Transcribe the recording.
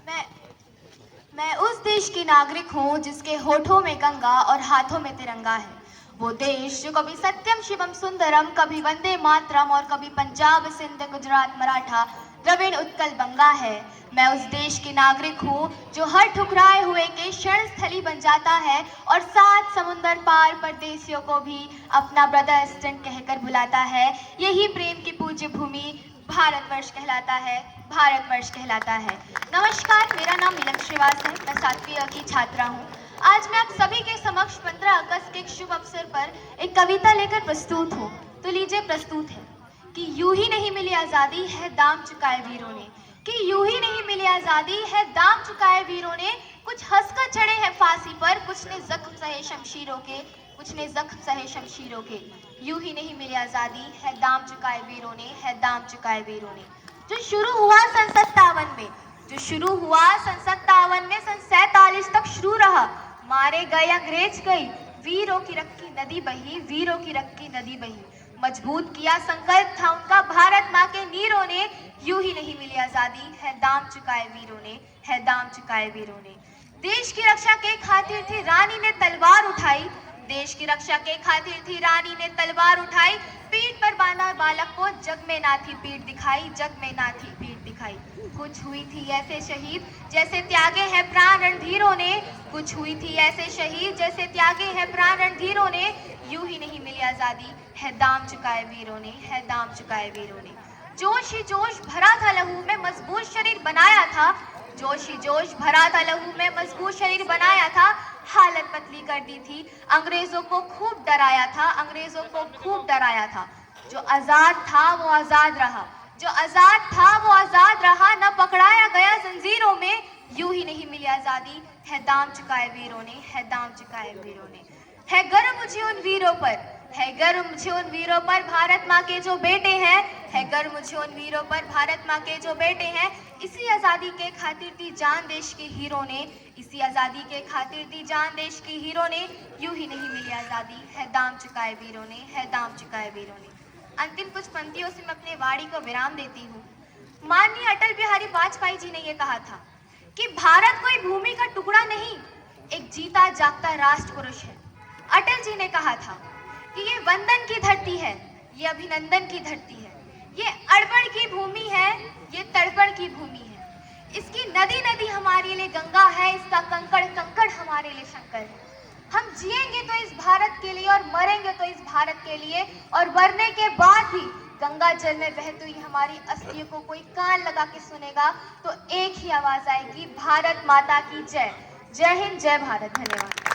मैं मैं उस देश की नागरिक हूँ जिसके होठों में गंगा और हाथों में तिरंगा है। वो देश जो कभी सत्यम शिवम सुंदरम, कभी वंदे मातरम और कभी पंजाब सिंध गुजरात मराठा द्रविड़ उत्कल बंगा है। मैं उस देश की नागरिक हूँ जो हर ठुकराए हुए के क्षण स्थली बन जाता है और 7 समुंदर पार परदेसियों को भी अपना ब्रदर स्टैंड कहकर बुलाता है। यही प्रेम की पूज्य भूमि भारतवर्ष कहलाता है, भारतवर्ष कहलाता है। नमस्कार, मेरा नाम नीलम श्रीवास है। मैं 7वीं की छात्रा हूँ। आज मैं आप सभी के समक्ष 15 अगस्त के शुभ अवसर पर एक कविता लेकर प्रस्तुत हूँ। तो लीजिए प्रस्तुत है कि यूं ही नहीं मिली आज़ादी है दाम चुकाए वीरों ने, कि यूं ही नहीं मिली आज़ादी है दाम चुकाए वीरों ने। कुछ हंसकर चढ़े हैं फांसी पर, कुछ ने जख्म सहे शमशीरों के, कुछ ने जख्म सहे शमशीरों के। यूं ही नहीं मिली आज़ादी है दाम चुकाए वीरों ने, है दाम चुकाए वीरों ने। जो शुरू हुआ सन 57 में, जो शुरू हुआ सन 57 में, सन 47 तक शुरू रहा। मारे गए अंग्रेज गई, वीरों की रक्की नदी बही, वीरों की रक्की नदी बही। मजबूत किया संकल्प था उनका भारत माँ के नीरों ने। यूं ही नहीं मिली आजादी है दाम चुकाए वीरों ने, है दाम चुकाए वीरों ने। देश की रक्षा के खातिर थी रानी ने तलवार उठाई, देश की रक्षा के खातिर थी रानी ने तलवार उठाई। पीठ पर बांधा बालक को, जग में ना थी पीठ दिखाई, जग में ना थी पीठ दिखाई। कुछ हुई थी ऐसे शहीद जैसे त्यागे हैं प्राण रणधीरों ने, कुछ हुई थी ऐसे शहीद जैसे त्यागे हैं प्राण रणधीरों ने। यूं ही नहीं मिली आजादी है दाम चुकाए वीरों ने, है दाम चुकाए वीरों ने। जोश ही जोश भरा था लहू में, मजबूत शरीर बनाया था, जोश ही जोश भरा था लहू में, मजबूत शरीर बनाया था। हालत पतली कर दी थी, अंग्रेजों को खूब डराया था, अंग्रेजों को खूब डराया था। जो आजाद था वो आजाद रहा, जो आजाद था वो आजाद रहा, न पकड़ाया गया जंजीरों में। यूं ही नहीं मिली आजादी है दाम चुकाए वीरों ने, है दाम चुकाए वीरों ने। है गर्व मुझे उन वीरों पर, है गर्व मुझे उन वीरों पर भारत माँ के जो बेटे हैं, है गर्व मुझे उन वीरों पर भारत माँ के जो बेटे हैं। इसी आज़ादी के खातिर दी जान देश के हीरों ने, इसी आज़ादी के खातिर दी जान देश के हीरों ने। यूं ही नहीं मिली आज़ादी है दाम चुकाए वीरों ने, है दाम चुकाए वीरों ने। अंतिम कुछ पंक्तियों से मैं अपने वाणी को विराम देती हूँ। माननीय अटल बिहारी वाजपेयी जी ने यह कहा था कि भारत कोई भूमि का टुकड़ा नहीं, एक जीता जागता राष्ट्र पुरुष है। अटल जी ने कहा था कि ये वंदन की धरती है, ये अभिनंदन की धरती है, ये अड़बड़ की भूमि है, ये तड़बड़ की भूमि है। इसकी नदी नदी हमारे लिए गंगा है, इसका कंकड़ कंकड़ हमारे लिए शंकर है। हम जिएंगे तो इस भारत के लिए और मरेंगे तो इस भारत के लिए, और मरने के बाद भी गंगा जल में बहती हुई हमारी अस्थियों को कोई कान लगा के सुनेगा तो एक ही आवाज आएगी, भारत माता की जय। जय हिंद, जय भारत। धन्यवाद।